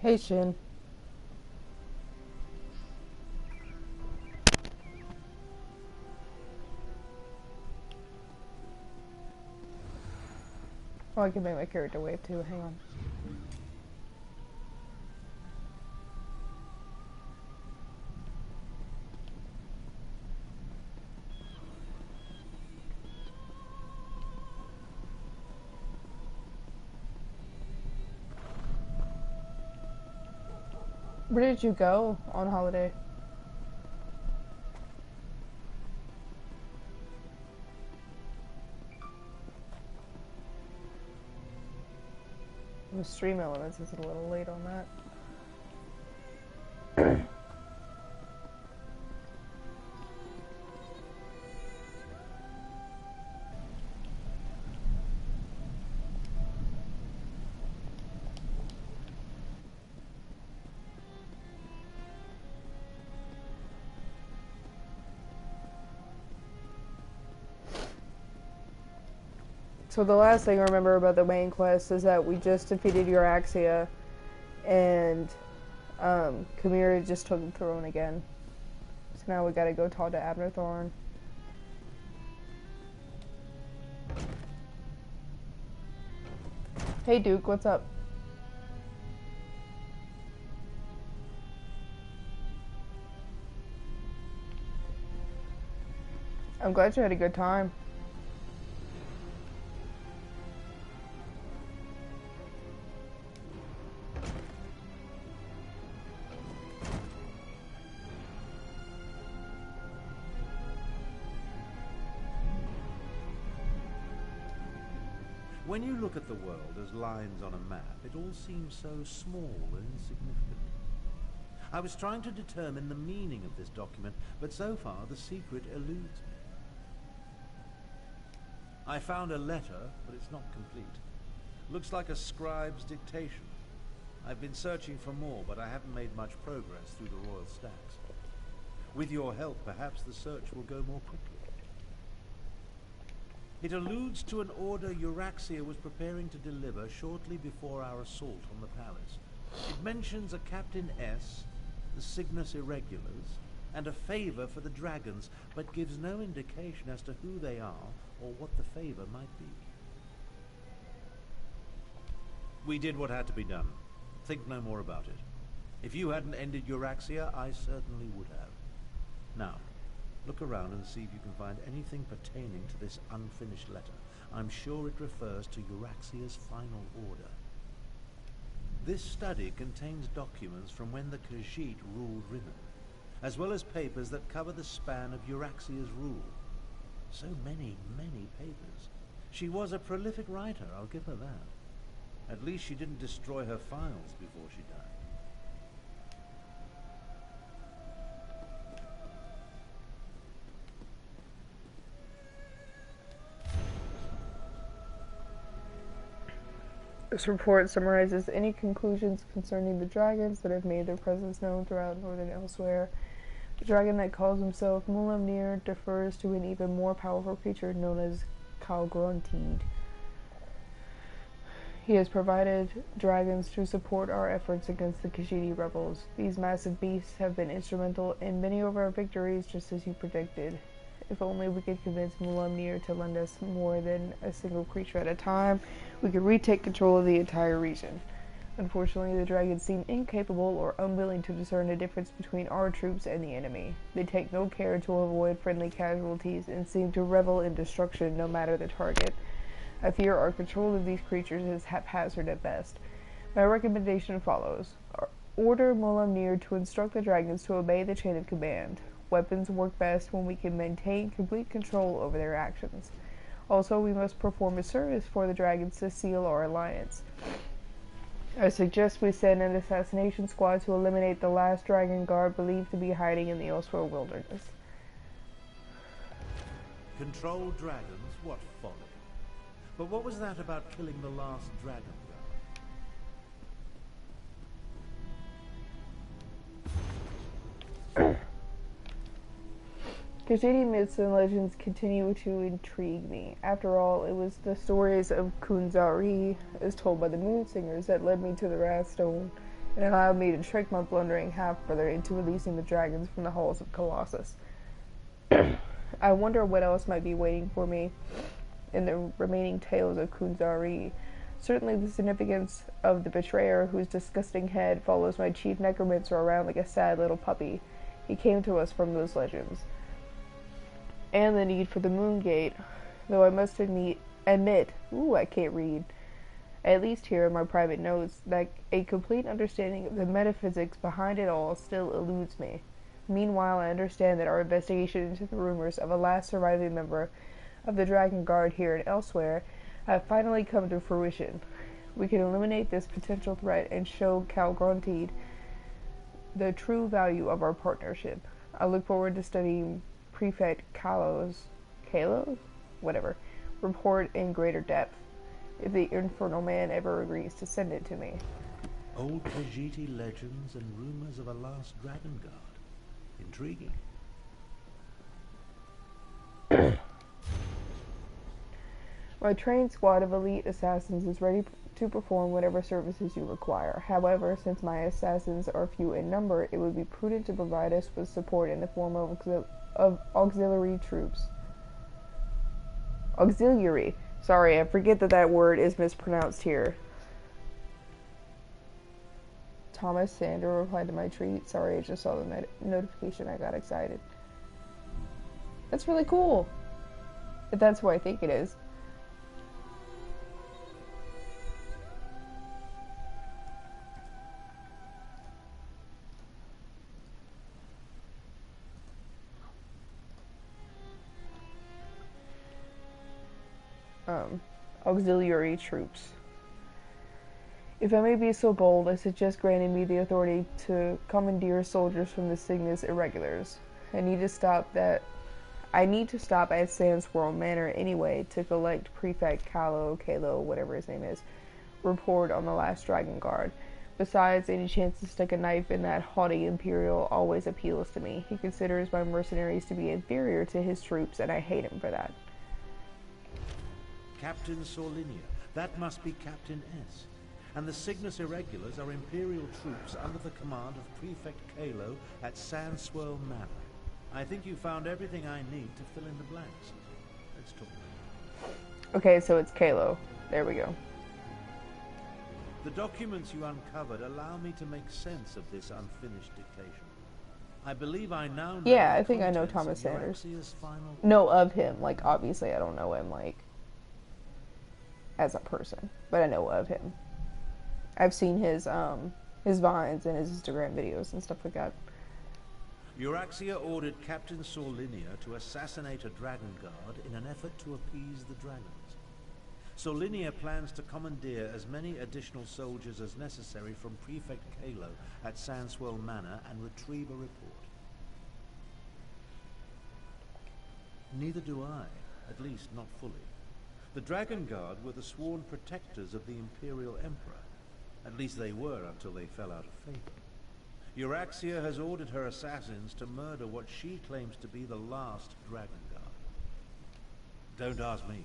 Hey, Shin. Oh, I can make my character wave too. Hang on. Where did you go on holiday? The stream elements is a little late on that. So the last thing I remember about the main quest is that we just defeated Euraxia, and Chimera just took the throne again. So now we gotta go talk to Abner Thorn. Hey Duke, what's up? I'm glad you had a good time. When you look at the world as lines on a map, it all seems so small and insignificant. I was trying to determine the meaning of this document, but so far the secret eludes me. I found a letter, but it's not complete. Looks like a scribe's dictation. I've been searching for more, but I haven't made much progress through the royal stacks. With your help, perhaps the search will go more quickly. It alludes to an order Euraxia was preparing to deliver shortly before our assault on the palace. It mentions a Captain S, the Cygnus Irregulars, and a favor for the dragons, but gives no indication as to who they are or what the favor might be. We did what had to be done. Think no more about it. If you hadn't ended Euraxia, I certainly would have. Now, look around and see if you can find anything pertaining to this unfinished letter. I'm sure it refers to Euraxia's final order. This study contains documents from when the Khajiit ruled Rimmon, as well as papers that cover the span of Euraxia's rule. So many, many papers. She was a prolific writer, I'll give her that. At least she didn't destroy her files before she died. This report summarizes any conclusions concerning the dragons that have made their presence known throughout northern Elsweyr. The dragon that calls himself Mulamnir defers to an even more powerful creature known as Kalgruntid. He has provided dragons to support our efforts against the Khajiit rebels. These massive beasts have been instrumental in many of our victories, just as you predicted. If only we could convince Mulamnir to lend us more than a single creature at a time, we could retake control of the entire region. Unfortunately, the dragons seem incapable or unwilling to discern the difference between our troops and the enemy. They take no care to avoid friendly casualties and seem to revel in destruction no matter the target. I fear our control of these creatures is haphazard at best. My recommendation follows. Order Mulamnir to instruct the dragons to obey the chain of command. Weapons work best when we can maintain complete control over their actions. Also, we must perform a service for the dragons to seal our alliance. I suggest we send an assassination squad to eliminate the last dragon guard believed to be hiding in the Elsweyr wilderness. Control dragons? What folly. But what was that about killing the last dragon guard? Khajiit myths and legends continue to intrigue me. After all, it was the stories of Kunzari, as told by the Moon Singers, that led me to the Wrathstone and allowed me to trick my blundering half-brother into releasing the dragons from the halls of Colossus. I wonder what else might be waiting for me in the remaining tales of Kunzari. Certainly the significance of the betrayer whose disgusting head follows my chief necromancer around like a sad little puppy. He came to us from those legends. And the need for the moon gate, though I must admit, I can't read, at least here in my private notes, that a complete understanding of the metaphysics behind it all still eludes me. Meanwhile, I understand that our investigation into the rumors of a last surviving member of the Dragon Guard here in Elsweyr have finally come to fruition. We can eliminate this potential threat and show Calgrontied the true value of our partnership. I look forward to studying Prefect Kalo's report in greater depth, if the Infernal Man ever agrees to send it to me. Old Khajiit legends and rumors of a last Dragon Guard. Intriguing. My trained squad of elite assassins is ready to perform whatever services you require. However, since my assassins are few in number, it would be prudent to provide us with support in the form of auxiliary troops. Auxiliary. Sorry, I forget that word is mispronounced here. Thomas Sander replied to my tweet. Sorry, I just saw the notification. I got excited. That's really cool. If that's who I think it is. Auxiliary troops. If I may be so bold, I suggest granting me the authority to commandeer soldiers from the Cygnus Irregulars. I need to stop at Sandswirl Manor anyway to collect Prefect Kalo, whatever his name is, report on the last Dragon Guard. Besides, any chance to stick a knife in that haughty Imperial always appeals to me. He considers my mercenaries to be inferior to his troops, and I hate him for that. Captain Sorlinia. That must be Captain S. And the Cygnus Irregulars are Imperial troops under the command of Prefect Kalo at Sandswirl Manor. I think you found everything I need to fill in the blanks. Let's talk. Okay, so it's Kalo. There we go. The documents you uncovered allow me to make sense of this unfinished dictation. I believe I now know. Yeah, I think I know Thomas Sanders. Know of him. Like, obviously I don't know him, like, as a person, but I know of him. I've seen his vines and his Instagram videos and stuff like that. Euraxia ordered Captain Sorlinia to assassinate a dragon guard in an effort to appease the dragons. Sorlinia plans to commandeer as many additional soldiers as necessary from Prefect Kalo at Sandswirl Manor and retrieve a report. Neither do I, at least not fully. The Dragon Guard were the sworn protectors of the Imperial Emperor. At least they were until they fell out of favor. Euraxia has ordered her assassins to murder what she claims to be the last Dragon Guard. Don't ask me.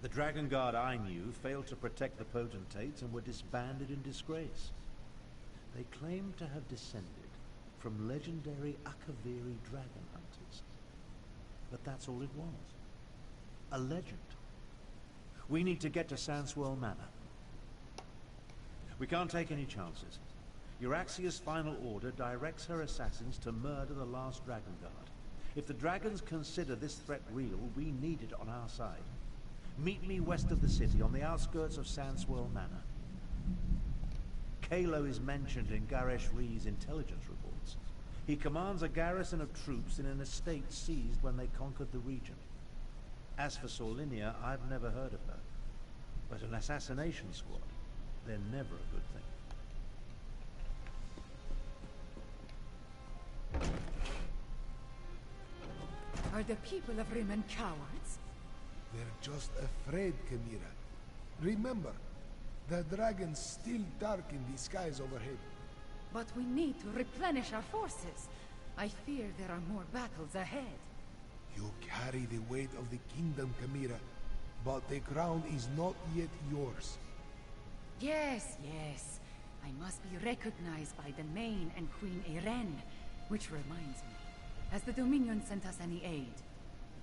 The Dragon Guard I knew failed to protect the potentates and were disbanded in disgrace. They claimed to have descended from legendary Akaviri dragon hunters. But that's all it was. A legend. We need to get to Sandswirl Manor. We can't take any chances. Euraxia's final order directs her assassins to murder the last Dragon Guard. If the dragons consider this threat real, we need it on our side. Meet me west of the city, on the outskirts of Sandswirl Manor. Kalo is mentioned in Garesh Ree's intelligence reports. He commands a garrison of troops in an estate seized when they conquered the region. As for Sorlinia, I've never heard of her. But an assassination squad, they're never a good thing. Are the people of Rimmon cowards? They're just afraid, Kamira. Remember, the dragon's still dark in the skies overhead. But we need to replenish our forces. I fear there are more battles ahead. You carry the weight of the kingdom, Kamira, but the crown is not yet yours. Yes, yes. I must be recognized by the Main and Queen Irene, which reminds me, has the Dominion sent us any aid?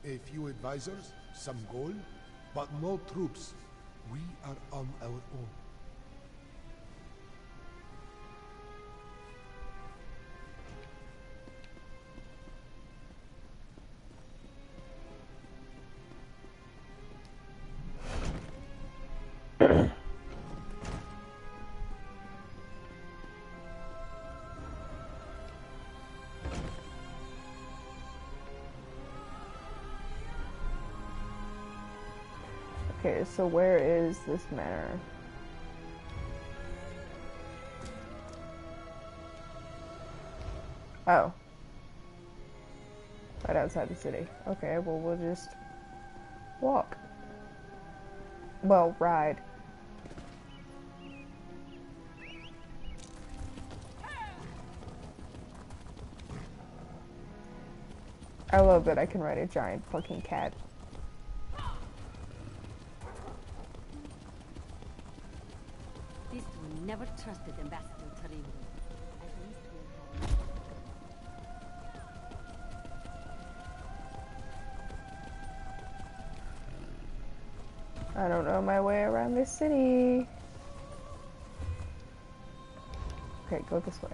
A few advisors, some gold, but no troops. We are on our own. Okay, so where is this manor? Oh. Right outside the city. Okay, well, we'll just walk. Well, ride. I love that I can ride a giant fucking cat. This one never trusted Ambassador Tarim. At least we'll I don't know my way around this city. Okay, go this way.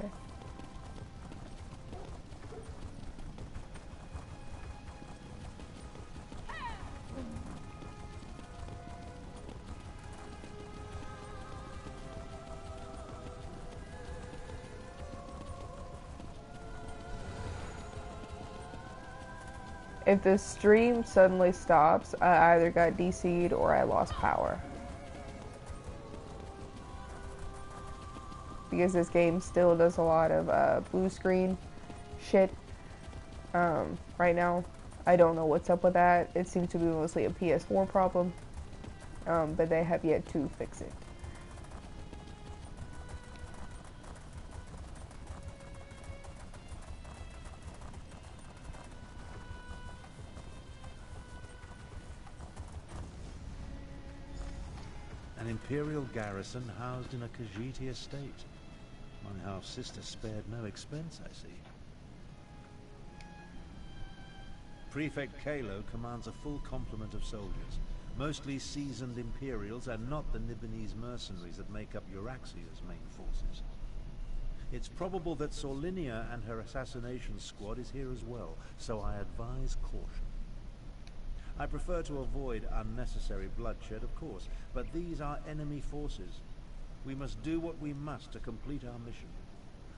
If the stream suddenly stops, I either got DC'd or I lost power. Because this game still does a lot of blue screen shit right now. I don't know what's up with that. It seems to be mostly a PS4 problem, but they have yet to fix it. An Imperial garrison housed in a Khajiit estate. My half-sister spared no expense, I see. Prefect Kalo commands a full complement of soldiers, mostly seasoned Imperials and not the Nibonese mercenaries that make up Euraxia's main forces. It's probable that Sorlinia and her assassination squad is here as well, so I advise caution. I prefer to avoid unnecessary bloodshed, of course, but these are enemy forces. We must do what we must to complete our mission.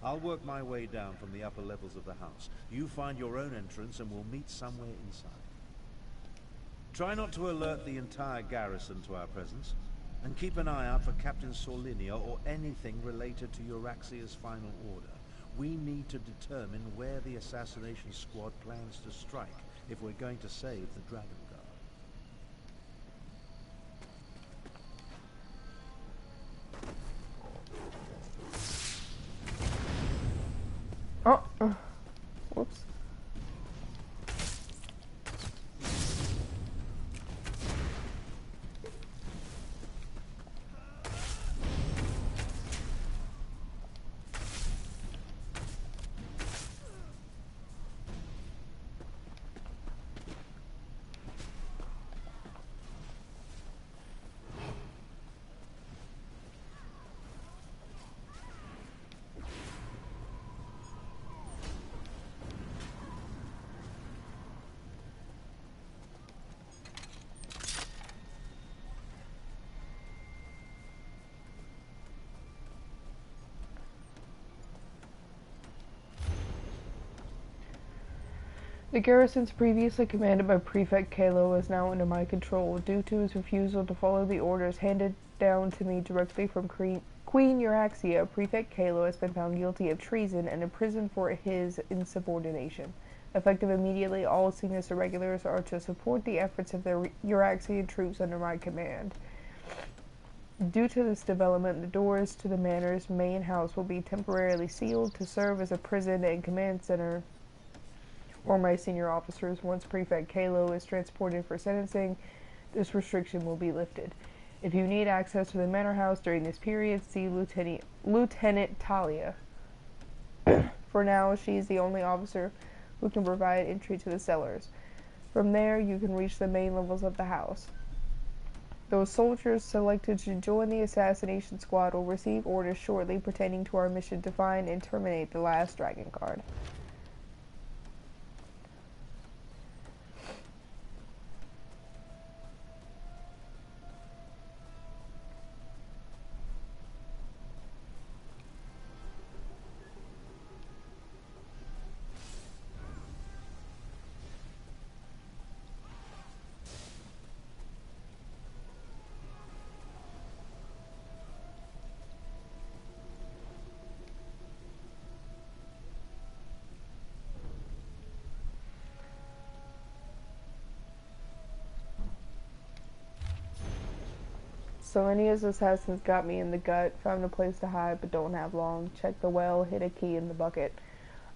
I'll work my way down from the upper levels of the house. You find your own entrance and we'll meet somewhere inside. Try not to alert the entire garrison to our presence, and keep an eye out for Captain Sorlinia or anything related to Euraxia's final order. We need to determine where the assassination squad plans to strike if we're going to save the Dragon Guard. Oh, whoops. The garrisons previously commanded by Prefect Kalo is now under my control due to his refusal to follow the orders handed down to me directly from Queen Euraxia. Prefect Kalo has been found guilty of treason and imprisoned for his insubordination. Effective immediately, all senior irregulars are to support the efforts of the Euraxian troops under my command. Due to this development, the doors to the manor's main house will be temporarily sealed to serve as a prison and command center for my senior officers. Once Prefect Kalo is transported for sentencing, this restriction will be lifted. If you need access to the manor house during this period, see Lieutenant Talia. For now, she is the only officer who can provide entry to the cellars. From there, you can reach the main levels of the house. Those soldiers selected to join the assassination squad will receive orders shortly pertaining to our mission to find and terminate the last dragon guard. Selenia's assassins got me in the gut, found a place to hide but don't have long. Check the well, hid a key in the bucket.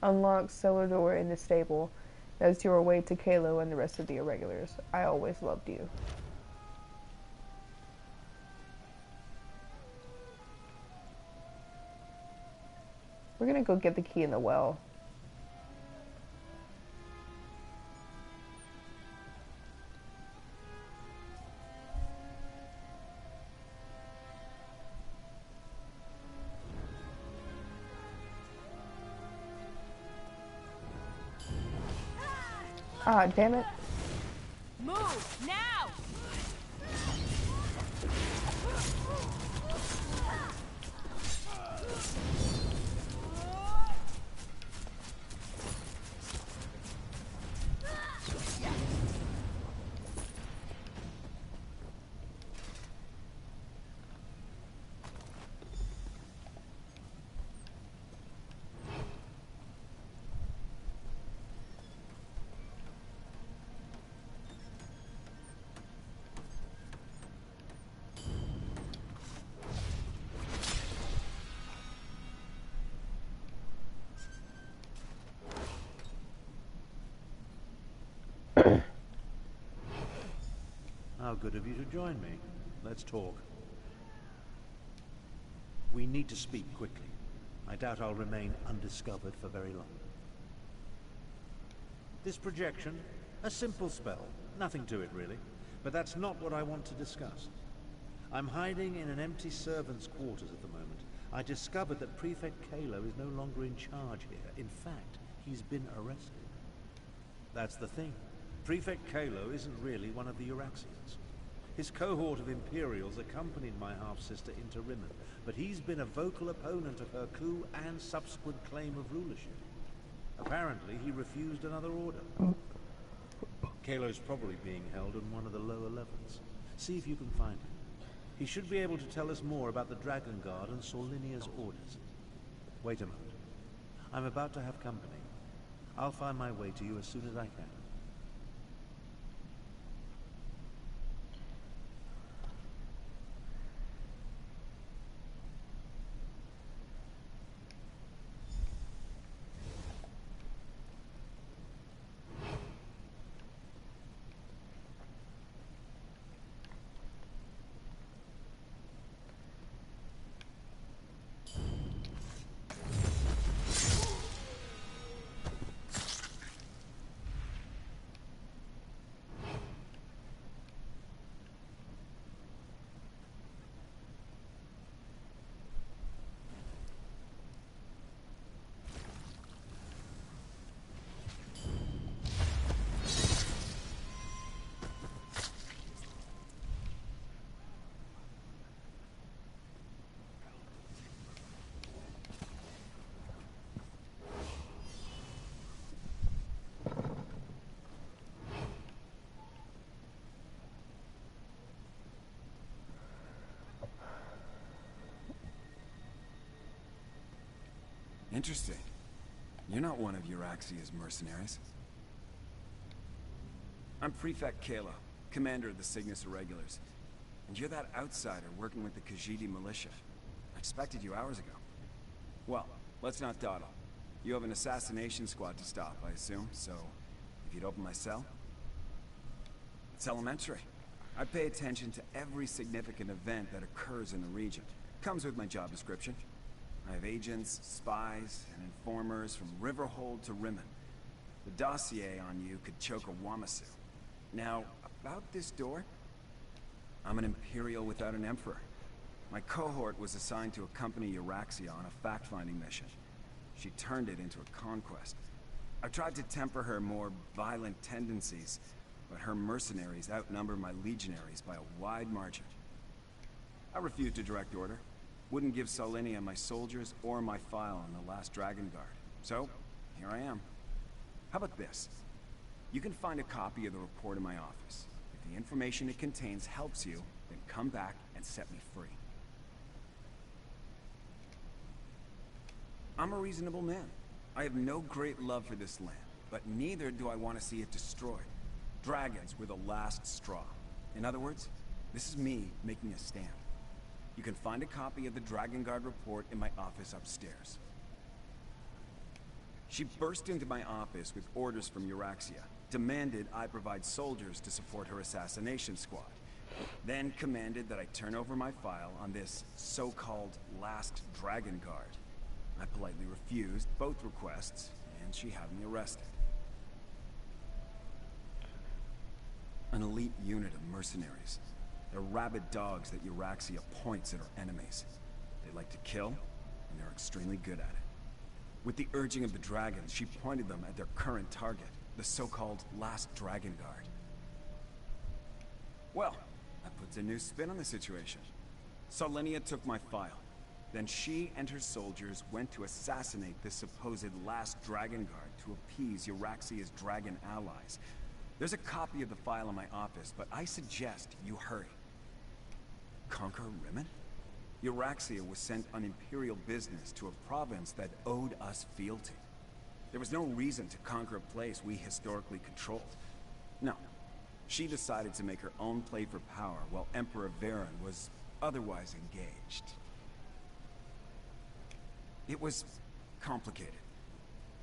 Unlock cellar door in the stable. That's your way to Kalo and the rest of the irregulars. I always loved you. We're gonna go get the key in the well. Ah, damn it. Move now! How good of you to join me. Let's talk. We need to speak quickly. I doubt I'll remain undiscovered for very long. This projection, a simple spell. Nothing to it, really. But that's not what I want to discuss. I'm hiding in an empty servant's quarters at the moment. I discovered that Prefect Kalo is no longer in charge here. In fact, he's been arrested. That's the thing. Prefect Kalo isn't really one of the Euraxians. His cohort of Imperials accompanied my half-sister into Rimmen, but he's been a vocal opponent of her coup and subsequent claim of rulership. Apparently, he refused another order. Kalo's probably being held on one of the lower levels. See if you can find him. He should be able to tell us more about the Dragon Guard and Solinia's orders. Wait a moment. I'm about to have company. I'll find my way to you as soon as I can. Interesting. You're not one of Euraxia's mercenaries. I'm Prefect Kalo, commander of the Cygnus Irregulars. And you're that outsider working with the Khajiit militia. I expected you hours ago. Well, let's not dawdle. You have an assassination squad to stop, I assume, so if you'd open my cell? It's elementary. I pay attention to every significant event that occurs in the region. Comes with my job description. I have agents, spies, and informers from Riverhold to Rimmen. The dossier on you could choke a Wamasu. Now, about this door? I'm an Imperial without an Emperor. My cohort was assigned to accompany Euraxia on a fact-finding mission. She turned it into a conquest. I tried to temper her more violent tendencies, but her mercenaries outnumber my legionaries by a wide margin. I refused a direct order. Wouldn't give Solinia my soldiers or my file on the last Dragon Guard. So, here I am. How about this? You can find a copy of the report in my office. If the information it contains helps you, then come back and set me free. I'm a reasonable man. I have no great love for this land, but neither do I want to see it destroyed. Dragons were the last straw. In other words, this is me making a stand. You can find a copy of the Dragon Guard report in my office upstairs. She burst into my office with orders from Euraxia, demanded I provide soldiers to support her assassination squad, then commanded that I turn over my file on this so-called last Dragon Guard. I politely refused both requests, and she had me arrested. An elite unit of mercenaries. They're rabid dogs that Euraxia points at her enemies. They like to kill, and they're extremely good at it. With the urging of the dragons, she pointed them at their current target, the so-called last Dragon Guard. Well, that puts a new spin on the situation. Solinia took my file. Then she and her soldiers went to assassinate this supposed last Dragon Guard to appease Euraxia's dragon allies. There's a copy of the file in my office, but I suggest you hurry. Conquer Rimmen? Euraxia was sent on Imperial business to a province that owed us fealty. There was no reason to conquer a place we historically controlled. No. She decided to make her own play for power while Emperor Varen was otherwise engaged. It was complicated.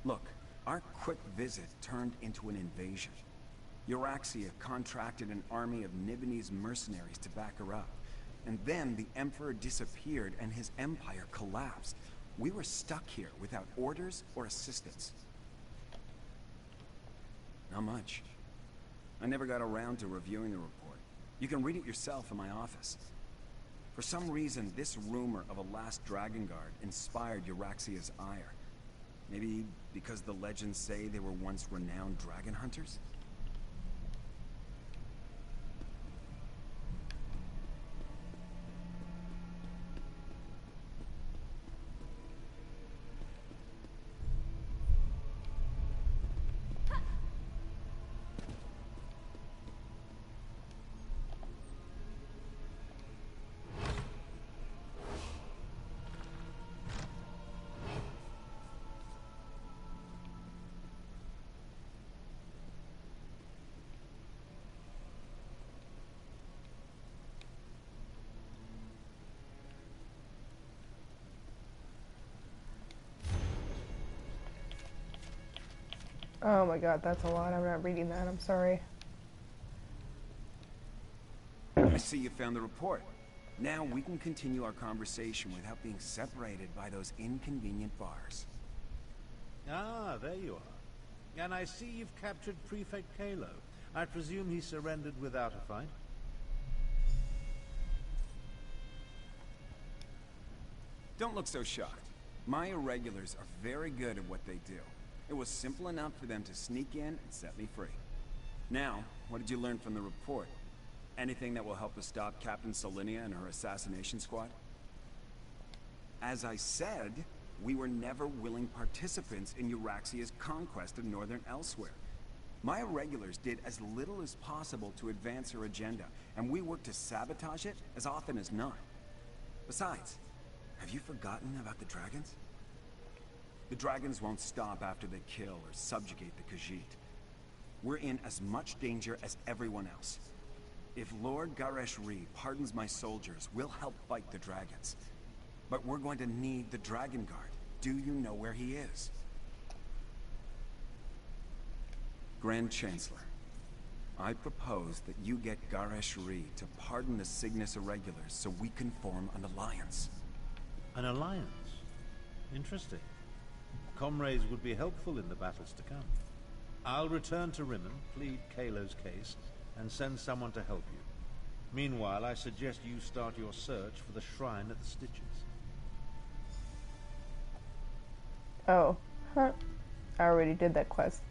Look, our quick visit turned into an invasion. Euraxia contracted an army of Nibonese mercenaries to back her up. And then the Emperor disappeared and his empire collapsed. We were stuck here without orders or assistance. Not much. I never got around to reviewing the report. You can read it yourself in my office. For some reason, this rumor of a last Dragon Guard inspired Euraxia's ire. Maybe because the legends say they were once renowned dragon hunters? Oh my god, that's a lot. I'm not reading that. I'm sorry. I see you found the report. Now we can continue our conversation without being separated by those inconvenient bars. Ah, there you are. And I see you've captured Prefect Kalo. I presume he surrendered without a fight? Don't look so shocked. My irregulars are very good at what they do. It was simple enough for them to sneak in and set me free. Now, what did you learn from the report? Anything that will help us stop Captain Solinia and her assassination squad? As I said, we were never willing participants in Euraxia's conquest of northern Elsweyr. My irregulars did as little as possible to advance her agenda, and we worked to sabotage it as often as not. Besides, have you forgotten about the dragons? The dragons won't stop after they kill or subjugate the Khajiit. We're in as much danger as everyone else. If Lord Garesh-Ri pardons my soldiers, we'll help fight the dragons. But we're going to need the Dragon Guard. Do you know where he is? Grand Chancellor. I propose that you get Garesh Ri to pardon the Cygnus Irregulars so we can form an alliance. An alliance? Interesting. Comrades would be helpful in the battles to come. I'll return to Rimmon, plead Kalo's case, and send someone to help you. Meanwhile, I suggest you start your search for the shrine at the Stitches. Oh, huh. I already did that quest.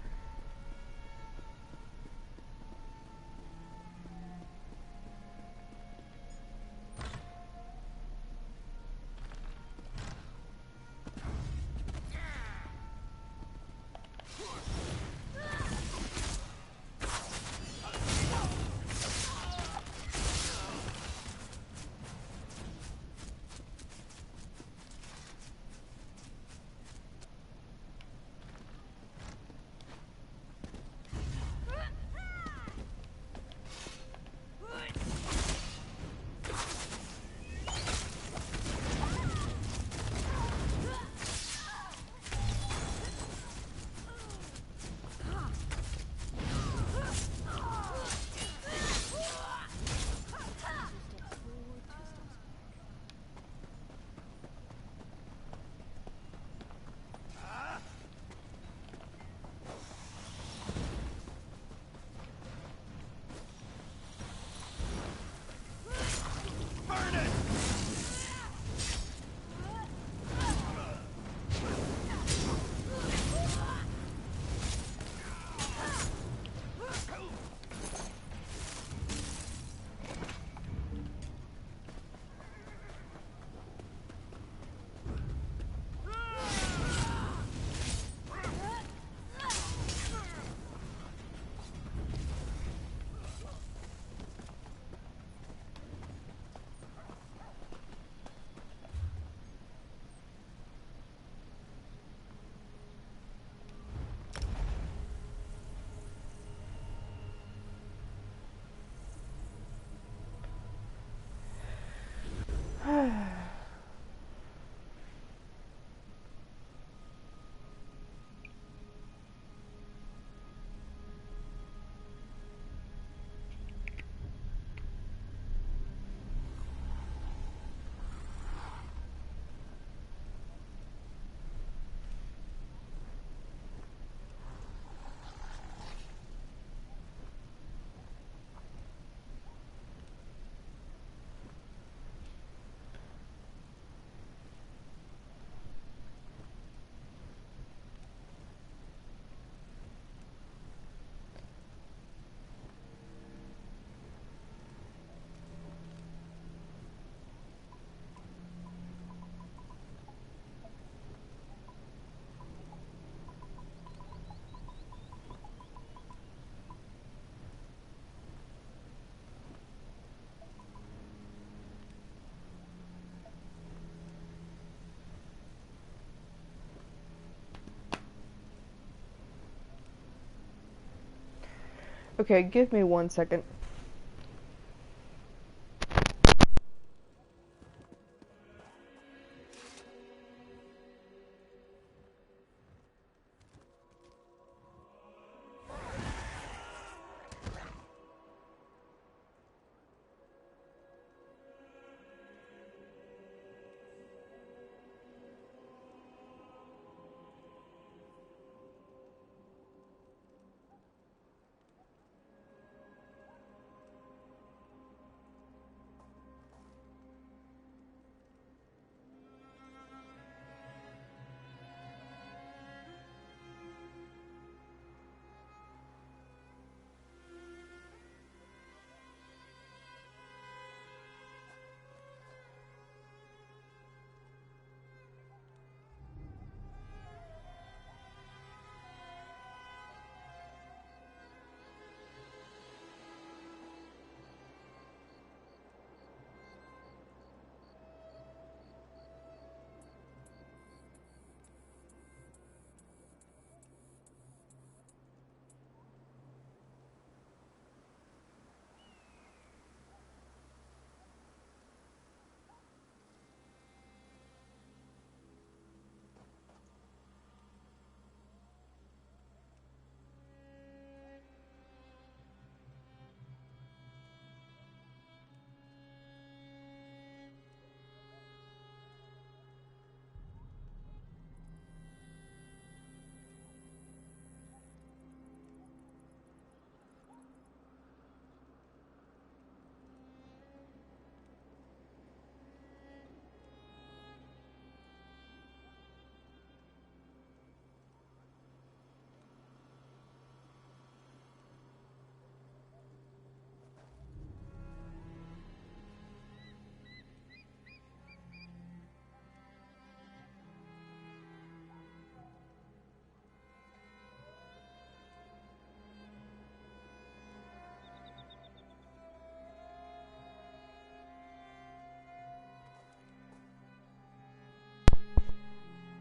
Okay, give me 1 second.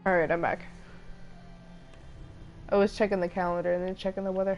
Alright, I'm back. I was checking the calendar and then checking the weather.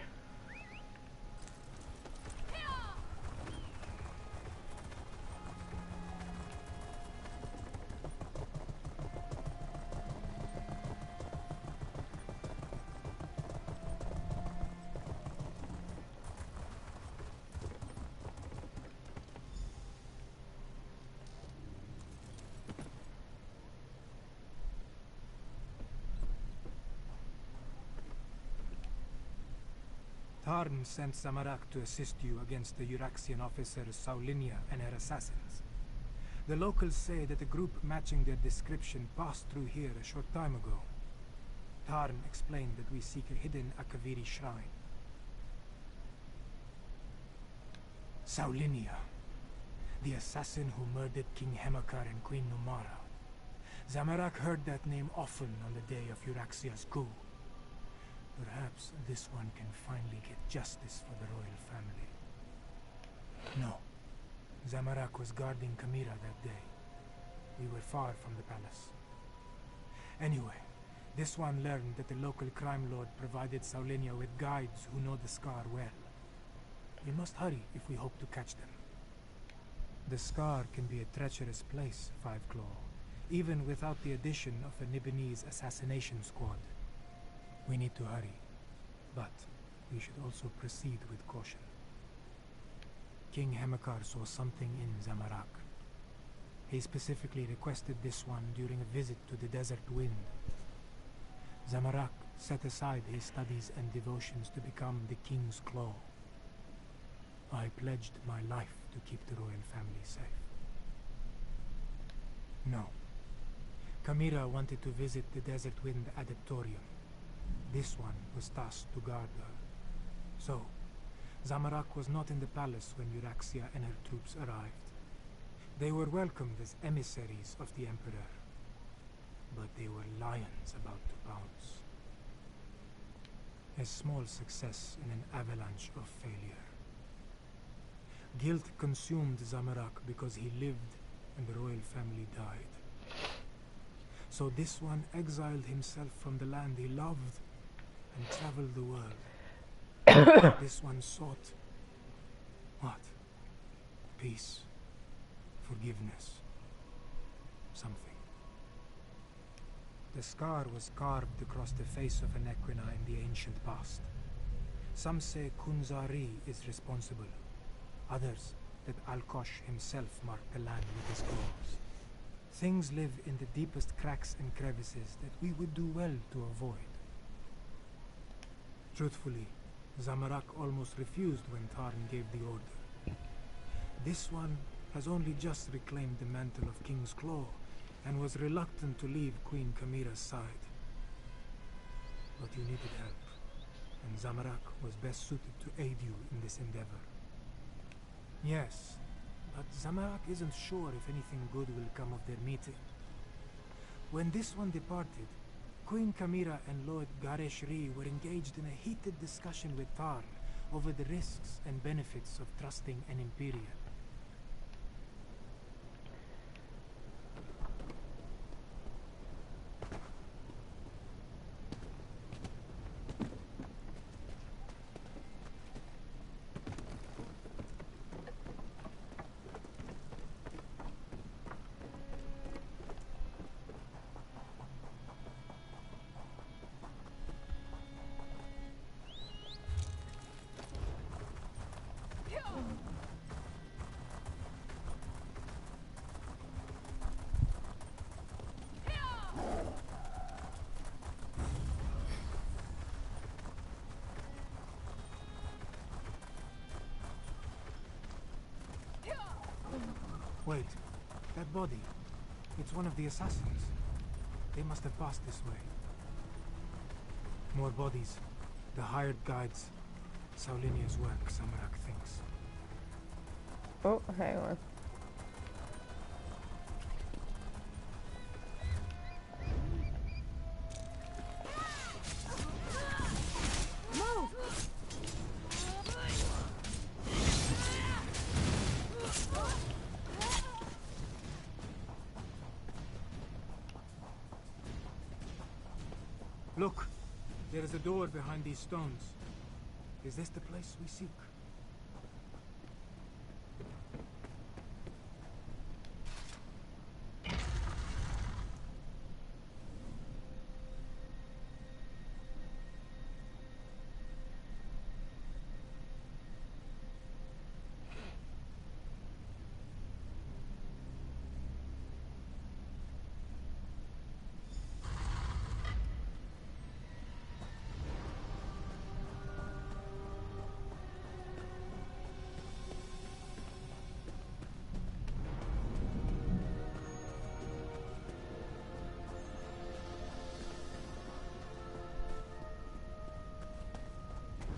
Tarn sent Zamorak to assist you against the Euraxian officers Saulinia and her assassins. The locals say that a group matching their description passed through here a short time ago. Tarn explained that we seek a hidden Akaviri shrine. Saulinia, the assassin who murdered King Hemakar and Queen Numara. Zamorak heard that name often on the day of Euraxia's coup. Perhaps this one can finally get justice for the royal family. No. Zamorak was guarding Kamira that day. We were far from the palace. Anyway, this one learned that the local crime lord provided Saulinia with guides who know the Scar well. We must hurry if we hope to catch them. The Scar can be a treacherous place, Five Claw, even without the addition of a Nibonese assassination squad. We need to hurry, but we should also proceed with caution. King Hemakar saw something in Zamorak. He specifically requested this one during a visit to the Desert Wind. Zamorak set aside his studies and devotions to become the King's Claw. I pledged my life to keep the royal family safe. No. Kamira wanted to visit the Desert Wind Adeptorium. This one was tasked to guard her. So, Zamorak was not in the palace when Euraxia and her troops arrived. They were welcomed as emissaries of the Emperor, but they were lions about to pounce. A small success in an avalanche of failure. Guilt consumed Zamorak because he lived and the royal family died. So this one exiled himself from the land he loved and traveled the world. This one sought what? Peace, forgiveness, something. The scar was carved across the face of an Equina in the ancient past. Some say Kunzari is responsible. Others that Alkosh himself marked the land with his claws. Things live in the deepest cracks and crevices that we would do well to avoid. Truthfully, Zamorak almost refused when Tarn gave the order. This one has only just reclaimed the mantle of King's Claw and was reluctant to leave Queen Kamira's side. But you needed help, and Zamorak was best suited to aid you in this endeavor. Yes, but Zamorak isn't sure if anything good will come of their meeting. When this one departed, Queen Kamira and Lord Gareshri were engaged in a heated discussion with Tarn over the risks and benefits of trusting an Imperial. Wait, that body. It's one of the assassins. They must have passed this way. More bodies. The hired guides. Saulinia's work, Zamorak thinks. Oh, hang on. Look, there is a door behind these stones. Is this the place we seek?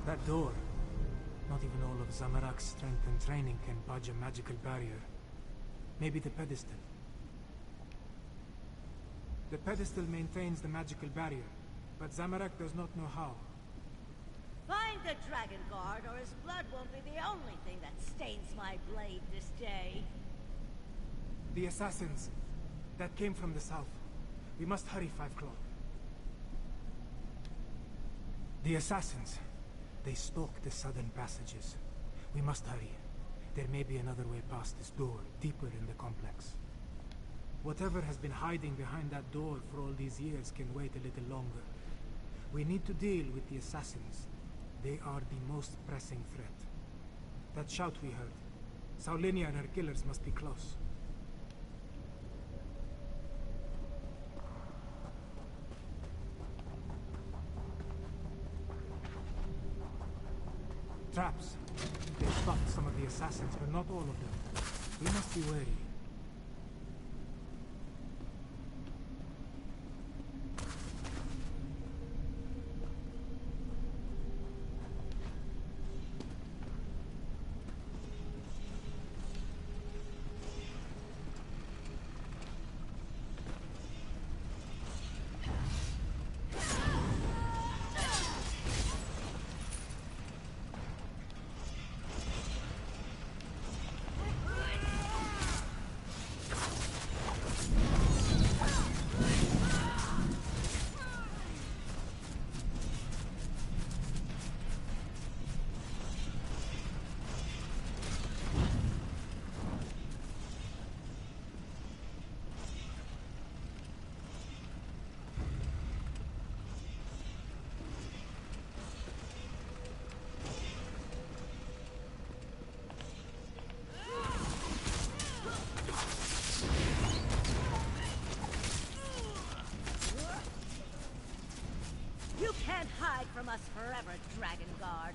That door. Not even all of Zamorak's strength and training can budge a magical barrier. Maybe the pedestal. The pedestal maintains the magical barrier, but Zamorak does not know how. Find the Dragon Guard, or his blood won't be the only thing that stains my blade this day. The assassins. That came from the south. We must hurry, Five Claw. The assassins. They stalk the southern passages. We must hurry. There may be another way past this door, deeper in the complex. Whatever has been hiding behind that door for all these years can wait a little longer. We need to deal with the assassins. They are the most pressing threat. That shout we heard. Saulinia and her killers must be close. Traps. They stopped some of the assassins, but not all of them. We must be wary. You can't hide from us forever, Dragon Guard.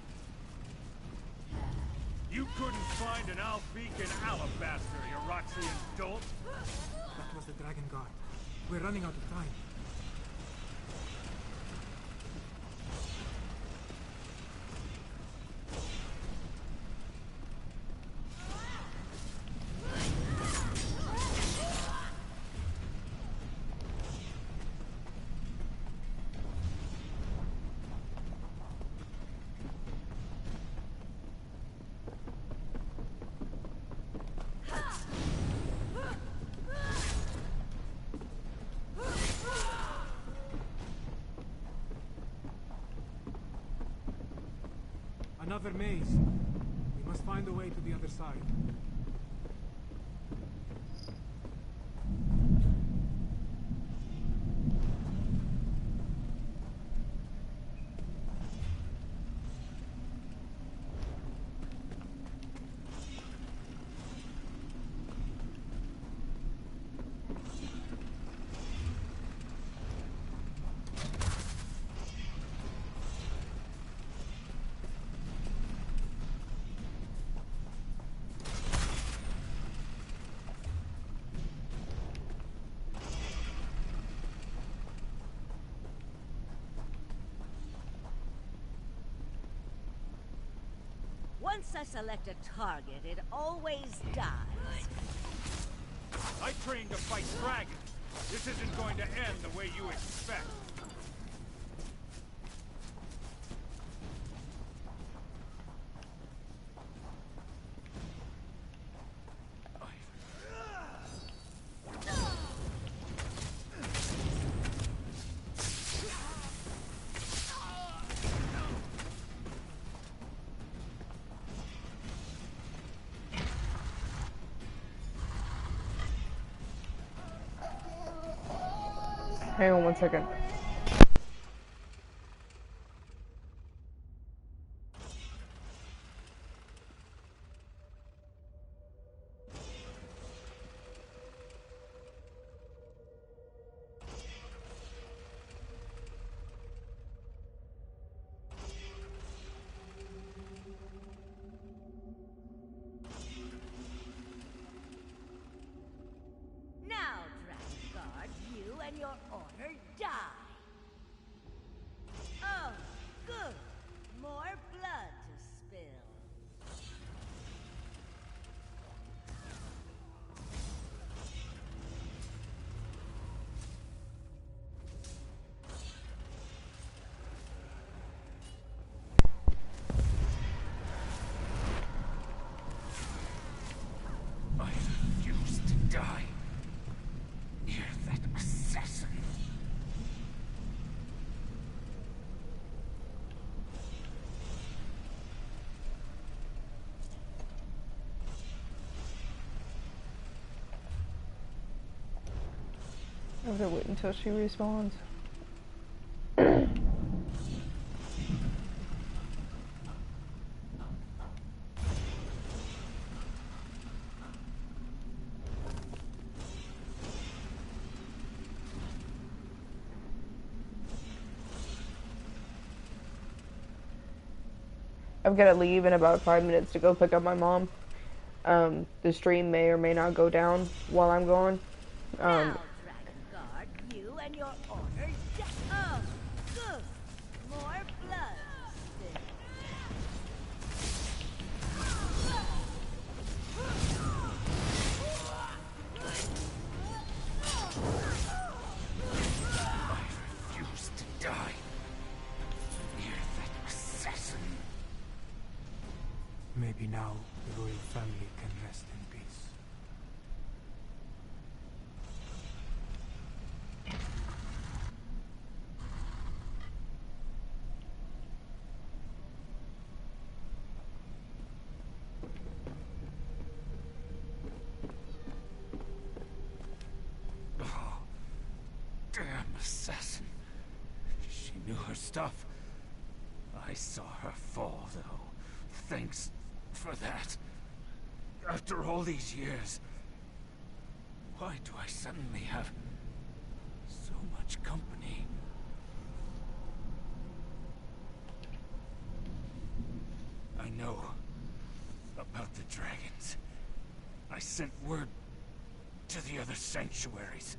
You couldn't find an Albeak in Alabaster, you Roxian dolt! That was the Dragon Guard. We're running out of time. Another maze. We must find a way to the other side. Once I select a target, it always dies. I trained to fight dragons. This isn't going to end the way you expect. Hang on 1 second. Now, Dragon Guard, you and your order die. Oh, good. More blood to spill. I refuse to die near that assassin. I'm gonna wait until she respawns. I've got to leave in about 5 minutes to go pick up my mom. The stream may or may not go down while I'm gone. Now, Dragon Guard, you and your order die. Oh, good. More blood to spill. I refuse to die near that assassin. Maybe now the royal family can rest in peace. Oh, damn assassin. She knew her stuff. I saw her fall, though. Thanks for that. After all these years, why do I suddenly have so much company? I know about the dragons. I sent word to the other sanctuaries.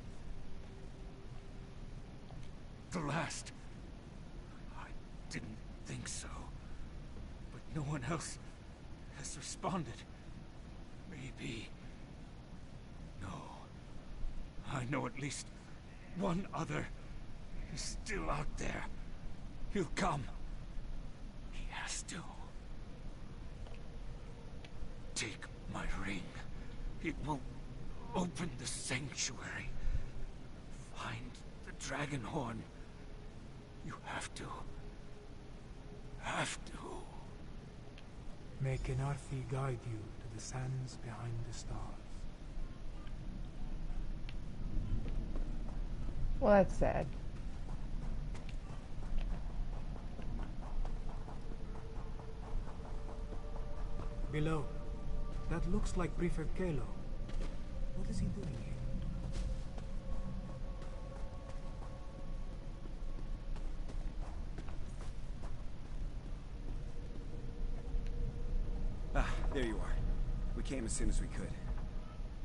The last, I didn't think so. But no one else has responded. Maybe. No. I know at least one other is still out there. He'll come. He has to. Take my ring. It will open the sanctuary. Find the dragon horn. You have to. Have to. May Kenarthi guide you to the sands behind the stars. Well, that's sad. Below. That looks like Prefect Kalo. What is he doing here? There you are. We came as soon as we could.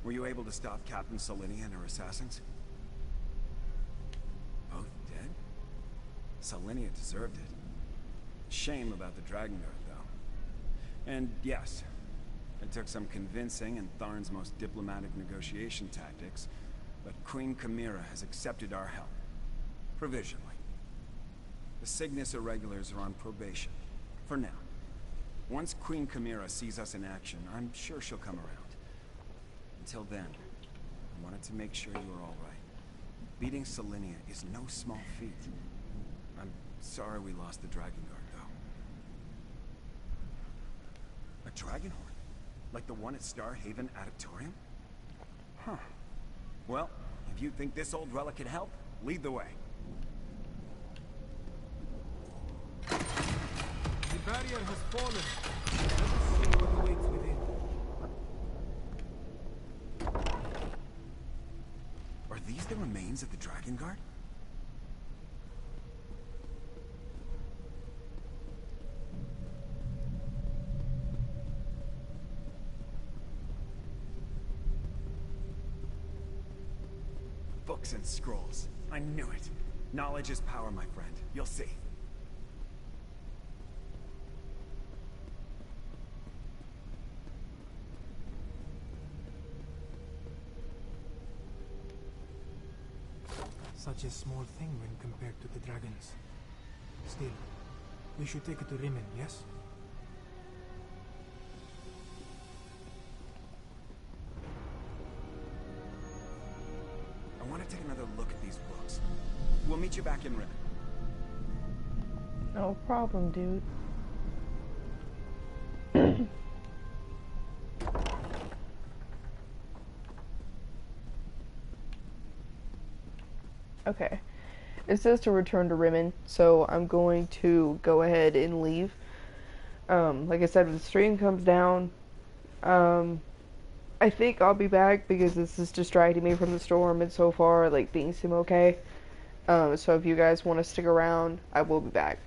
Were you able to stop Captain Selenia and her assassins? Both dead? Selenia deserved it. Shame about the Dragon Guard, though. And yes, it took some convincing and Tharn's most diplomatic negotiation tactics, but Queen Chimera has accepted our help. Provisionally. The Cygnus Irregulars are on probation. For now. Once Queen Chimera sees us in action, I'm sure she'll come around. Until then, I wanted to make sure you were all right. Beating Selenia is no small feat. I'm sorry we lost the Dragon Guard, though. A Dragon Horn? Like the one at Star Haven Auditorium? Huh. Well, if you think this old relic could help, lead the way. The barrier has fallen. Let us see what awaits within. Are these the remains of the Dragon Guard? Books and scrolls. I knew it. Knowledge is power, my friend. You'll see. Such a small thing when compared to the dragons. Still, we should take it to Rimmon, yes? I want to take another look at these books. We'll meet you back in Rimmon. No problem, dude. Okay. It says to return to Rimmon, so I'm going to go ahead and leave. Like I said, when the stream comes down, I think I'll be back because this is distracting me from the storm, and so far, like, things seem okay. So if you guys want to stick around, I will be back.